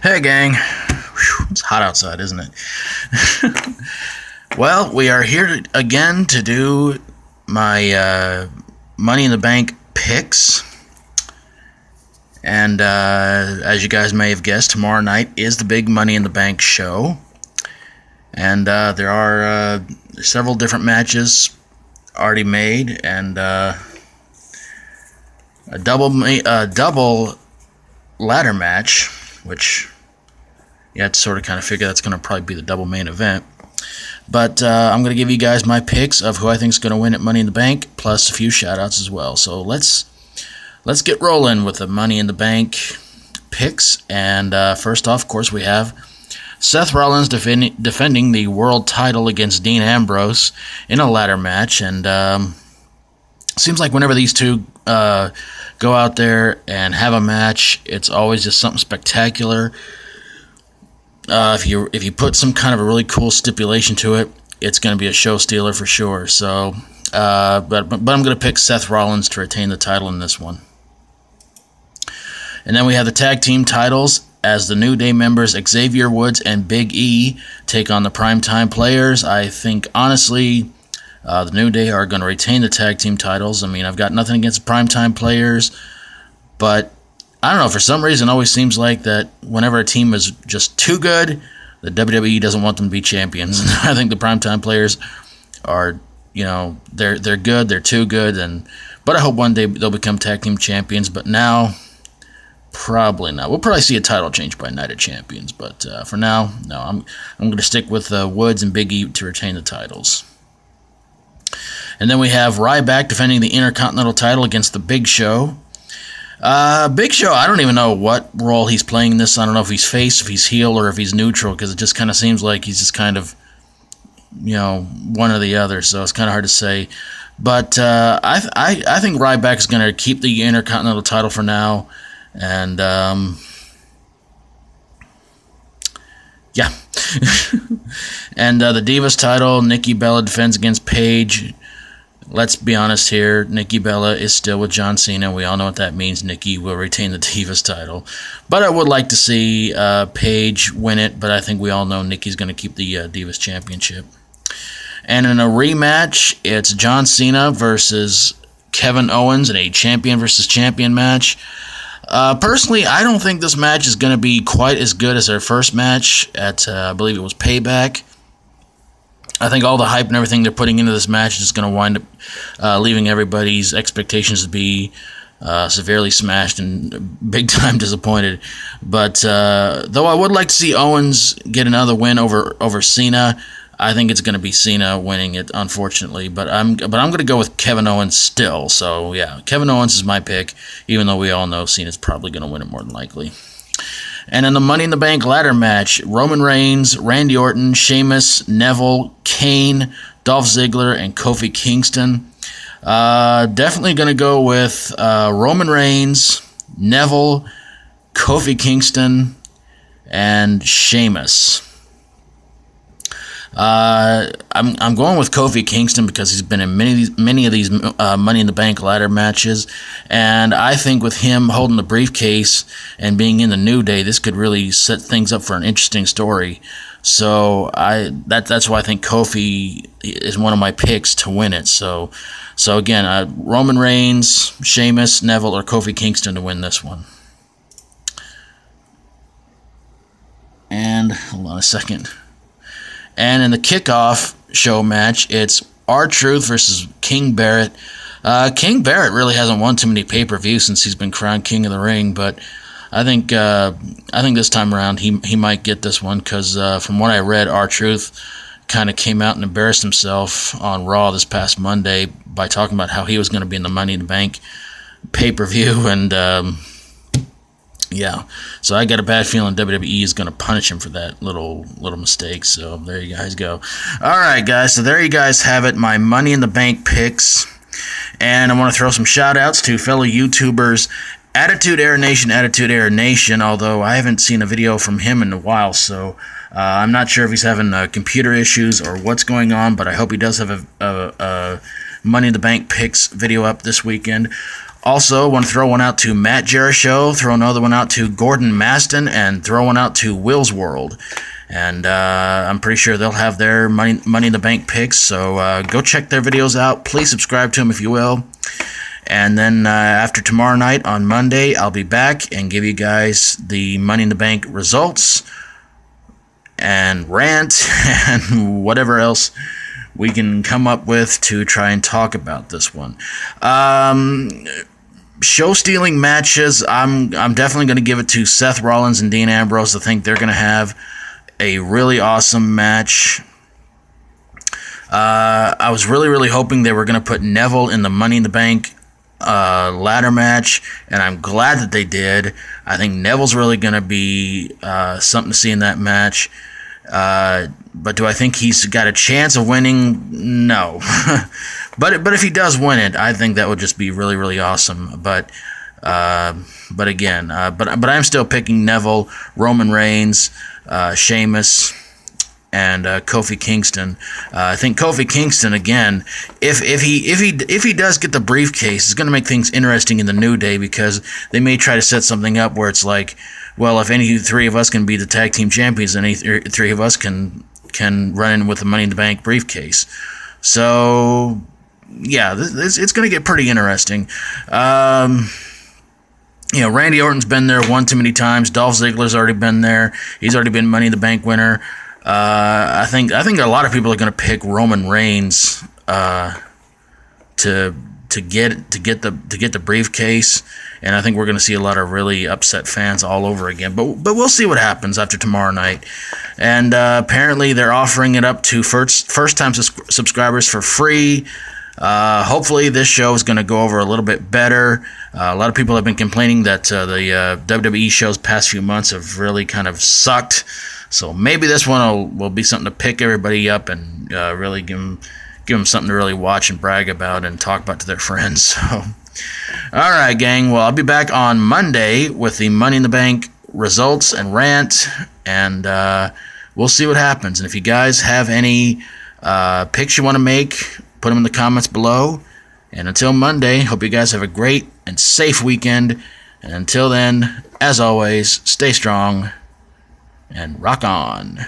Hey gang, whew, it's hot outside, isn't it? Well, we are here again to do my Money in the Bank picks. And as you guys may have guessed, tomorrow night is the big Money in the Bank show. And there are several different matches already made, and a double ladder match, which you have to sort of kind of figure that's going to probably be the double main event. But I'm going to give you guys my picks of who I think is going to win at Money in the Bank, plus a few shoutouts as well. So let's get rolling with the Money in the Bank picks. And first off, of course, we have Seth Rollins defending the world title against Dean Ambrose in a ladder match. And seems like whenever these two go out there and have a match, it's always just something spectacular. If you put some kind of a really cool stipulation to it, it's going to be a show stealer for sure. So, but I'm going to pick Seth Rollins to retain the title in this one. And then we have the tag team titles as the New Day members Xavier Woods and Big E take on the Primetime Players. I think honestly, the New Day are going to retain the tag team titles. I mean, I've got nothing against the Primetime Players, but I don't know, for some reason it always seems like that whenever a team is just too good, the WWE doesn't want them to be champions. I think the Primetime Players are, you know, they're good, they're too good, but I hope one day they'll become tag team champions, but now, probably not. We'll probably see a title change by Night of Champions, but for now, no, I'm going to stick with Woods and Big E to retain the titles. And then we have Ryback defending the Intercontinental title against the Big Show. Big Show, I don't even know what role he's playing in this. I don't know if he's face, if he's heel, or if he's neutral, because it just kind of seems like he's just kind of, you know, one or the other, so it's kind of hard to say. But I think Ryback is going to keep the Intercontinental title for now, and yeah. And the Divas title, Nikki Bella defends against Paige. Let's be honest here, Nikki Bella is still with John Cena. We all know what that means. Nikki will retain the Divas title. But I would like to see Paige win it, but I think we all know Nikki's going to keep the Divas Championship. And in a rematch, it's John Cena versus Kevin Owens in a champion versus champion match. Personally, I don't think this match is going to be quite as good as their first match at, I believe it was Payback. I think all the hype and everything they're putting into this match is going to wind up leaving everybody's expectations to be severely smashed and big-time disappointed. But though I would like to see Owens get another win over Cena, I think it's going to be Cena winning it, unfortunately. But I'm going to go with Kevin Owens still. So yeah, Kevin Owens is my pick, even though we all know Cena's probably going to win it more than likely. And in the Money in the Bank ladder match, Roman Reigns, Randy Orton, Sheamus, Neville, Kane, Dolph Ziggler, and Kofi Kingston. Definitely going to go with Roman Reigns, Neville, Kofi Kingston, and Sheamus. I'm going with Kofi Kingston because he's been in many of these Money in the Bank ladder matches, and I think with him holding the briefcase and being in the New Day, this could really set things up for an interesting story. So that's why I think Kofi is one of my picks to win it. So again, Roman Reigns, Sheamus, Neville, or Kofi Kingston to win this one. And hold on a second. And in the kickoff show match, it's R-Truth versus King Barrett. King Barrett really hasn't won too many pay-per-views since he's been crowned King of the Ring, but I think this time around he might get this one because from what I read, R-Truth kind of came out and embarrassed himself on Raw this past Monday by talking about how he was going to be in the Money in the Bank pay-per-view, and yeah, so I got a bad feeling WWE is going to punish him for that little mistake. So there you guys go. All right, guys. So there you guys have it. My Money in the Bank picks, and I want to throw some shout outs to fellow YouTubers, attituderanation. Although I haven't seen a video from him in a while, so I'm not sure if he's having computer issues or what's going on. But I hope he does have a Money in the Bank picks video up this weekend. Also, want to throw one out to Matt Jerishow, throw another one out to Gordon Maston, and throw one out to Will's World. And I'm pretty sure they'll have their Money in the Bank picks, so go check their videos out. Please subscribe to them if you will. And then after tomorrow night on Monday, I'll be back and give you guys the Money in the Bank results and rant and whatever else we can come up with to try and talk about this one. Show-stealing matches, I'm definitely going to give it to Seth Rollins and Dean Ambrose. I think they're going to have a really awesome match. I was really hoping they were going to put Neville in the Money in the Bank ladder match, and I'm glad that they did. I think Neville's really going to be something to see in that match. But do I think he's got a chance of winning? No. but if he does win it, I think that would just be really awesome. But again, but I'm still picking Neville, Roman Reigns, Sheamus, and Kofi Kingston. I think Kofi Kingston, again, if he does get the briefcase, it's going to make things interesting in the New Day, because they may try to set something up where it's like, well, if any three of us can be the tag team champions, then any three of us can run in with the Money in the Bank briefcase. So yeah, it's going to get pretty interesting. You know, Randy Orton's been there one too many times. Dolph Ziggler's already been there. He's already been Money in the Bank winner. I think a lot of people are going to pick Roman Reigns to get the briefcase, and I think we're going to see a lot of really upset fans all over again. But we'll see what happens after tomorrow night. And apparently they're offering it up to first-time subscribers for free. Hopefully this show is going to go over a little bit better. A lot of people have been complaining that the WWE shows past few months have really kind of sucked. So maybe this one will be something to pick everybody up and really give them something to really watch and brag about and talk about to their friends. So, all right, gang. Well, I'll be back on Monday with the Money in the Bank results and rant, and we'll see what happens. And if you guys have any picks you want to make, put them in the comments below. And until Monday, hope you guys have a great and safe weekend. And until then, as always, stay strong and rock on.